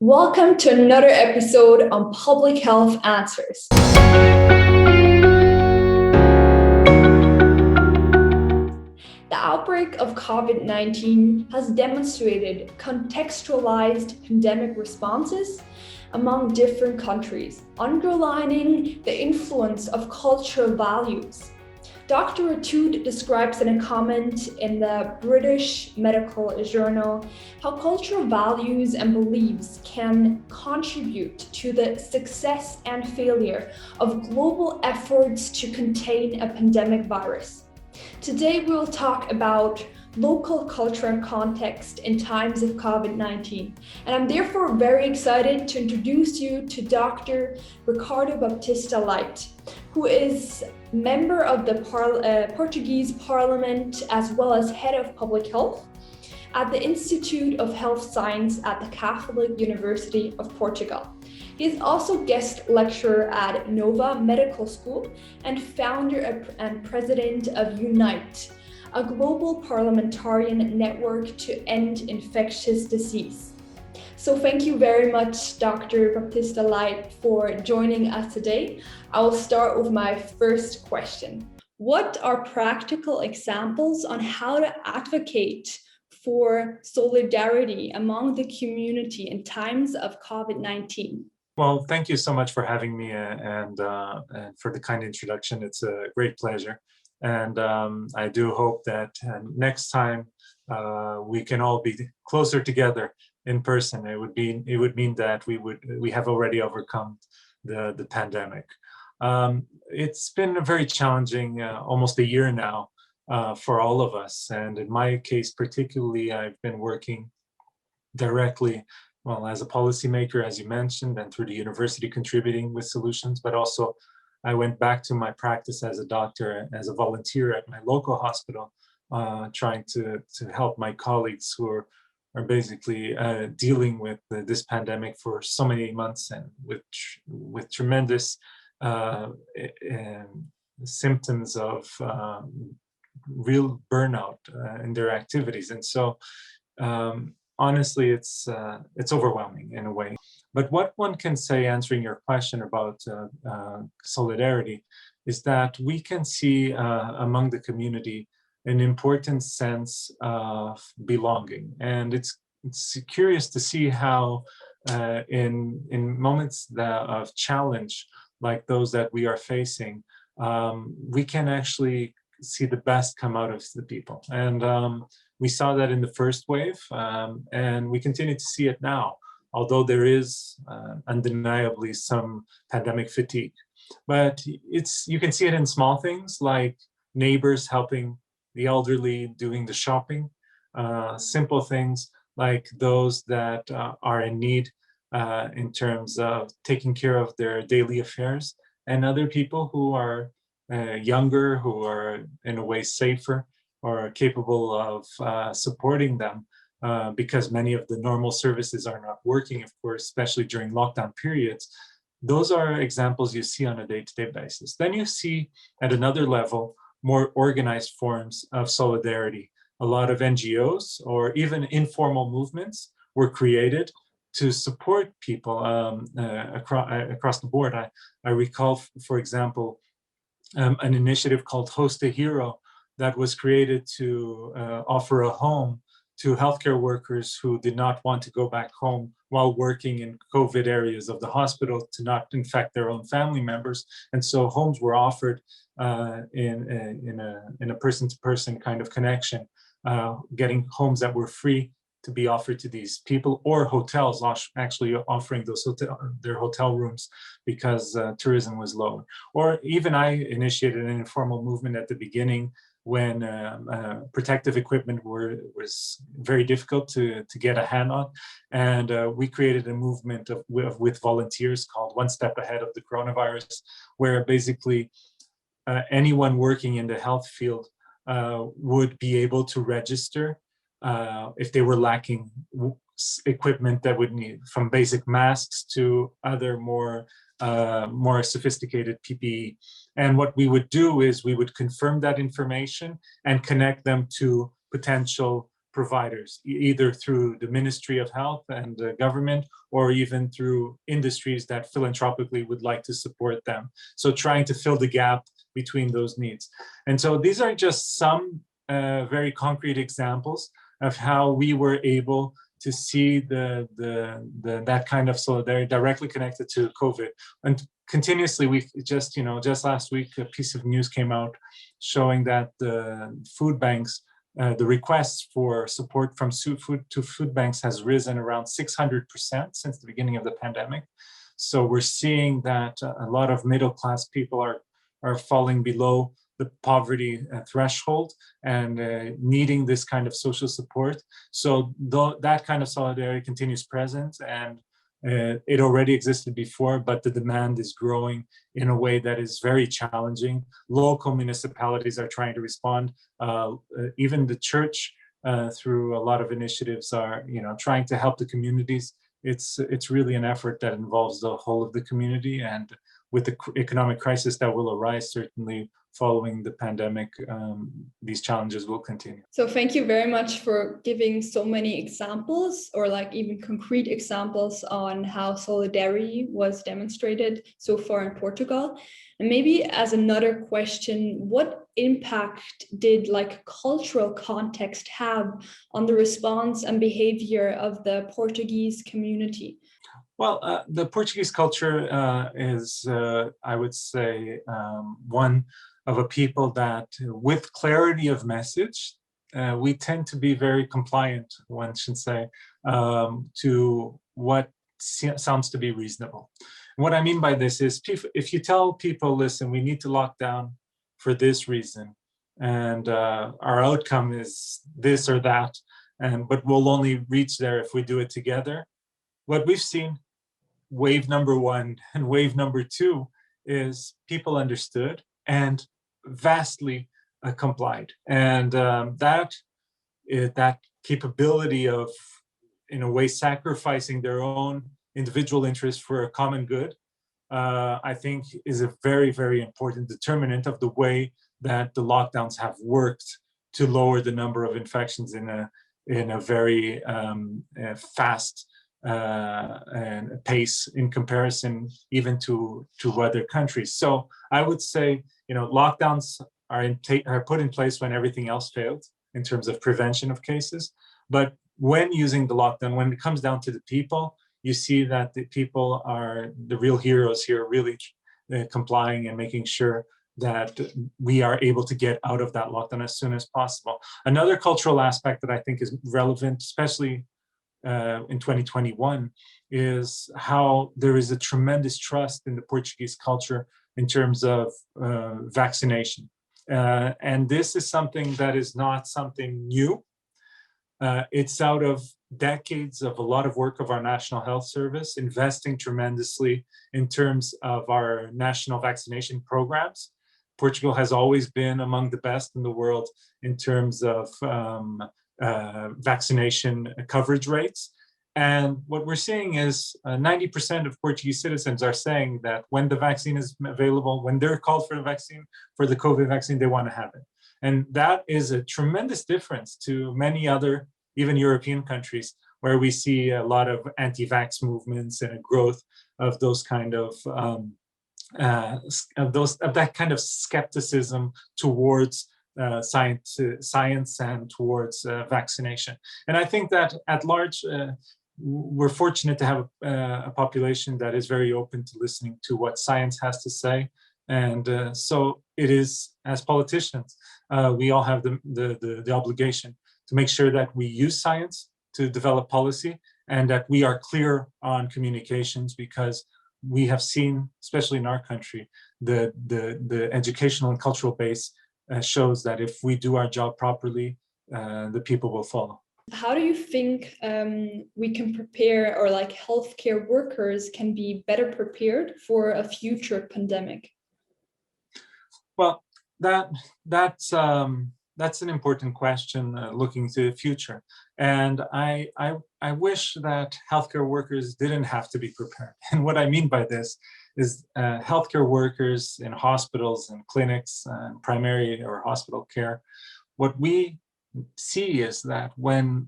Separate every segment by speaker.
Speaker 1: Welcome to another episode on Public Health Answers. The outbreak of COVID-19 has demonstrated contextualized pandemic responses among different countries, underlining the influence of cultural values. Dr. Ratood describes in a comment in the British Medical Journal how cultural values and beliefs can contribute to the success and failure of global efforts to contain a pandemic virus. Today, we'll talk about local culture and context in times of COVID-19. And I'm therefore very excited to introduce you to Dr. Ricardo Baptista Leite, who is member of the Portuguese Parliament as well as head of public health at the Institute of Health Science at the Catholic University of Portugal. He is also guest lecturer at Nova Medical School and founder and president of Unite, a global parliamentarian network to end infectious disease. So thank you very much, Dr. Baptista Leite, for joining us today. I will start with my first question. What are practical examples on how to advocate for solidarity among the community in times of COVID-19?
Speaker 2: Well, thank you so much for having me and for the kind introduction. It's a great pleasure. And I do hope that next time we can all be closer together in person. It would mean that we have already overcome the pandemic. It's been a very challenging almost a year now for all of us. And in my case, particularly, I've been working directly, well, as a policymaker, as you mentioned, and through the university contributing with solutions, but also I went back to my practice as a doctor, as a volunteer at my local hospital, trying to help my colleagues who are basically dealing with this pandemic for so many months and with tremendous symptoms of real burnout in their activities. And so honestly, it's overwhelming in a way. But what one can say, answering your question about solidarity, is that we can see among the community an important sense of belonging. And it's curious to see how in moments of challenge like those that we are facing, we can actually see the best come out of the people. And we saw that in the first wave, and we continue to see it now, although there is undeniably some pandemic fatigue. But you can see it in small things like neighbors helping the elderly doing the shopping, simple things like those that are in need in terms of taking care of their daily affairs, and other people who are younger, who are in a way safer or capable of supporting them because many of the normal services are not working, of course, especially during lockdown periods. Those are examples you see on a day-to-day basis. Then you see at another level more organized forms of solidarity. A lot of NGOs or even informal movements were created to support people across the board. I recall, for example, an initiative called Host a Hero that was created to offer a home to healthcare workers who did not want to go back home while working in COVID areas of the hospital to not infect their own family members. And so homes were offered in a person-to-person kind of connection, getting homes that were free to be offered to these people, or hotels actually offering their hotel rooms because tourism was low. Or even I initiated an informal movement at the beginning when protective equipment was very difficult to get a hand on. And we created a movement with volunteers called One Step Ahead of the Coronavirus, where basically anyone working in the health field would be able to register if they were lacking equipment that would need, from basic masks to other more sophisticated PPE. And what we would do is we would confirm that information and connect them to potential providers, either through the Ministry of Health and the government, or even through industries that philanthropically would like to support them. So trying to fill the gap between those needs. And so these are just some very concrete examples of how we were able to see that kind of solidarity directly connected to COVID. And continuously, we just last week, a piece of news came out showing that the food banks, the requests for support from food banks has risen around 600% since the beginning of the pandemic. So we're seeing that a lot of middle class people are falling below the poverty threshold and needing this kind of social support. So that kind of solidarity continues present, and it already existed before, but the demand is growing in a way that is very challenging. Local municipalities are trying to respond. Even the church, through a lot of initiatives, are trying to help the communities. It's really an effort that involves the whole of the community, and with the economic crisis that will arise, certainly following the pandemic, these challenges will continue.
Speaker 1: So thank you very much for giving so many examples, or like even concrete examples on how solidarity was demonstrated so far in Portugal. And maybe as another question, what impact did like cultural context have on the response and behavior of the Portuguese community?
Speaker 2: Well, the Portuguese culture is, I would say, one of a people that, with clarity of message, we tend to be very compliant, one should say, to what sounds to be reasonable. And what I mean by this is, if you tell people, listen, we need to lock down for this reason, and our outcome is this or that, but we'll only reach there if we do it together. What we've seen, wave number one and wave number two, is people understood and vastly complied. And that capability of, in a way, sacrificing their own individual interests for a common good, I think is a very, very important determinant of the way that the lockdowns have worked to lower the number of infections in a very fast and pace in comparison even to other countries. So I would say, lockdowns are put in place when everything else failed in terms of prevention of cases. But when using the lockdown, when it comes down to the people, you see that the people are the real heroes here, really complying and making sure that we are able to get out of that lockdown as soon as possible. Another cultural aspect that I think is relevant, especially in 2021, is how there is a tremendous trust in the Portuguese culture in terms of vaccination. And this is something that is not something new. It's out of decades of a lot of work of our National Health Service, investing tremendously in terms of our national vaccination programs. Portugal has always been among the best in the world in terms of vaccination coverage rates. And what we're seeing is 90% of Portuguese citizens are saying that when the vaccine is available, when they're called for the vaccine, for the COVID vaccine, they want to have it. And that is a tremendous difference to many other, even European countries, where we see a lot of anti-vax movements and a growth of those kind of that kind of skepticism towards science and towards vaccination. And I think that at large, we're fortunate to have a population that is very open to listening to what science has to say. And so it is, as politicians, we all have the obligation to make sure that we use science to develop policy and that we are clear on communications, because we have seen, especially in our country, the educational and cultural base shows that if we do our job properly, the people will follow.
Speaker 1: How do you think we can prepare, or like healthcare workers can be better prepared for a future pandemic?
Speaker 2: Well, that's an important question, looking to the future. And I wish that healthcare workers didn't have to be prepared. And what I mean by this is healthcare workers in hospitals and clinics and primary or hospital care, what we see is that when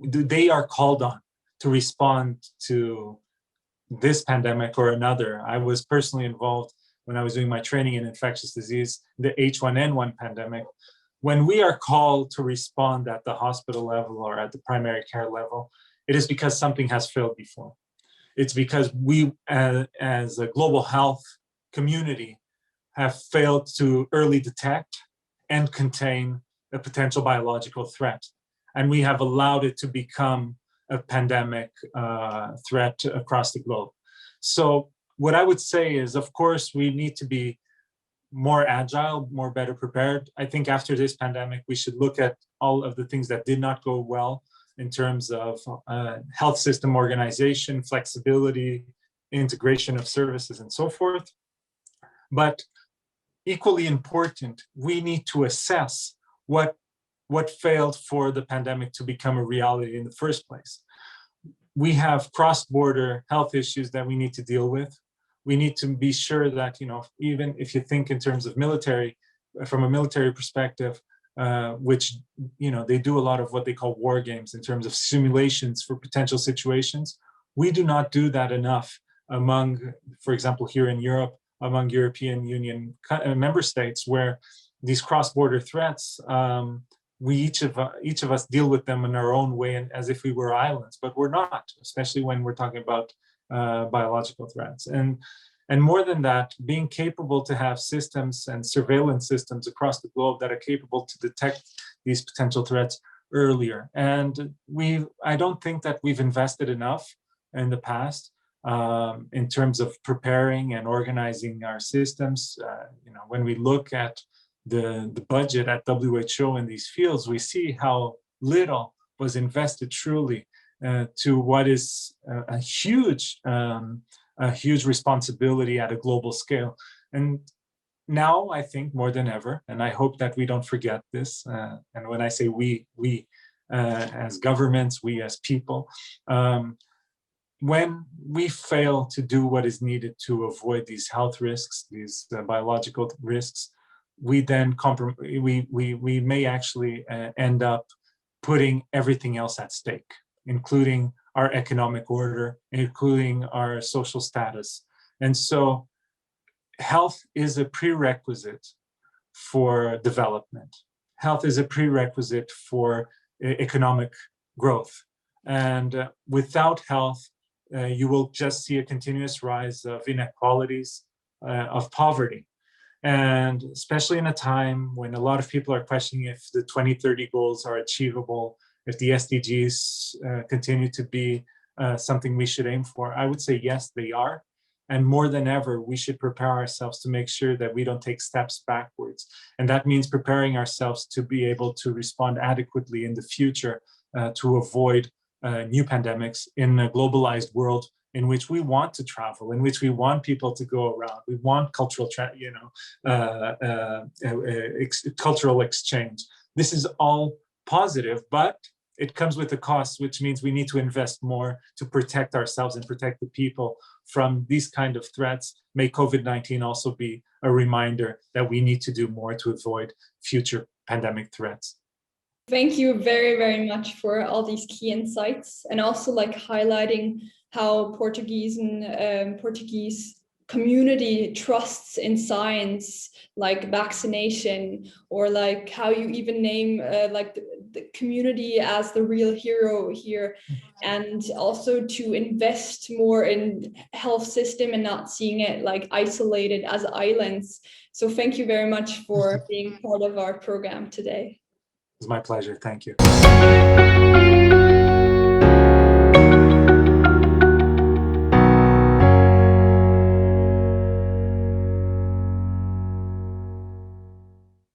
Speaker 2: they are called on to respond to this pandemic or another. I was personally involved when I was doing my training in infectious disease, the H1N1 pandemic. When we are called to respond at the hospital level or at the primary care level, it is because something has failed before. It's because we, as a global health community, have failed to early detect and contain a potential biological threat. And we have allowed it to become a pandemic threat across the globe. So what I would say is, of course, we need to be more agile, more better prepared. I think after this pandemic, we should look at all of the things that did not go well in terms of health system organization, flexibility, integration of services, and so forth. But equally important, we need to assess what failed for the pandemic to become a reality in the first place. We have cross-border health issues that we need to deal with. We need to be sure that, even if you think in terms of military, from a military perspective, which, they do a lot of what they call war games in terms of simulations for potential situations. We do not do that enough among, for example, here in Europe, among European Union member states, where these cross-border threats, we each of us deal with them in our own way and as if we were islands, but we're not, especially when we're talking about biological threats. And more than that, being capable to have systems and surveillance systems across the globe that are capable to detect these potential threats earlier. And I don't think that we've invested enough in the past in terms of preparing and organizing our systems. When we look at the budget at WHO in these fields, we see how little was invested truly to what is a huge responsibility at a global scale. And now I think more than ever, and I hope that we don't forget this, and when I say we as governments, we as people, when we fail to do what is needed to avoid these health risks, these biological risks, we then we may actually end up putting everything else at stake, including our economic order, including our social status. And so health is a prerequisite for development. Health is a prerequisite for economic growth. And without health, you will just see a continuous rise of inequalities, of poverty. And especially in a time when a lot of people are questioning if the 2030 goals are achievable, if the SDGs continue to be something we should aim for, I would say yes, they are. And more than ever, we should prepare ourselves to make sure that we don't take steps backwards. And that means preparing ourselves to be able to respond adequately in the future to avoid new pandemics in a globalized world in which we want to travel, in which we want people to go around. We want cultural, cultural exchange. This is all positive, but it comes with a cost, which means we need to invest more to protect ourselves and protect the people from these kind of threats. May COVID-19 also be a reminder that we need to do more to avoid future pandemic threats.
Speaker 1: Thank you very, very much for all these key insights, and also highlighting how Portuguese and Portuguese community trusts in science, like vaccination, or how you even name the community as the real hero here, and also to invest more in health system and not seeing it isolated as islands. So thank you very much for being part of our program today.
Speaker 2: It's my pleasure. Thank you.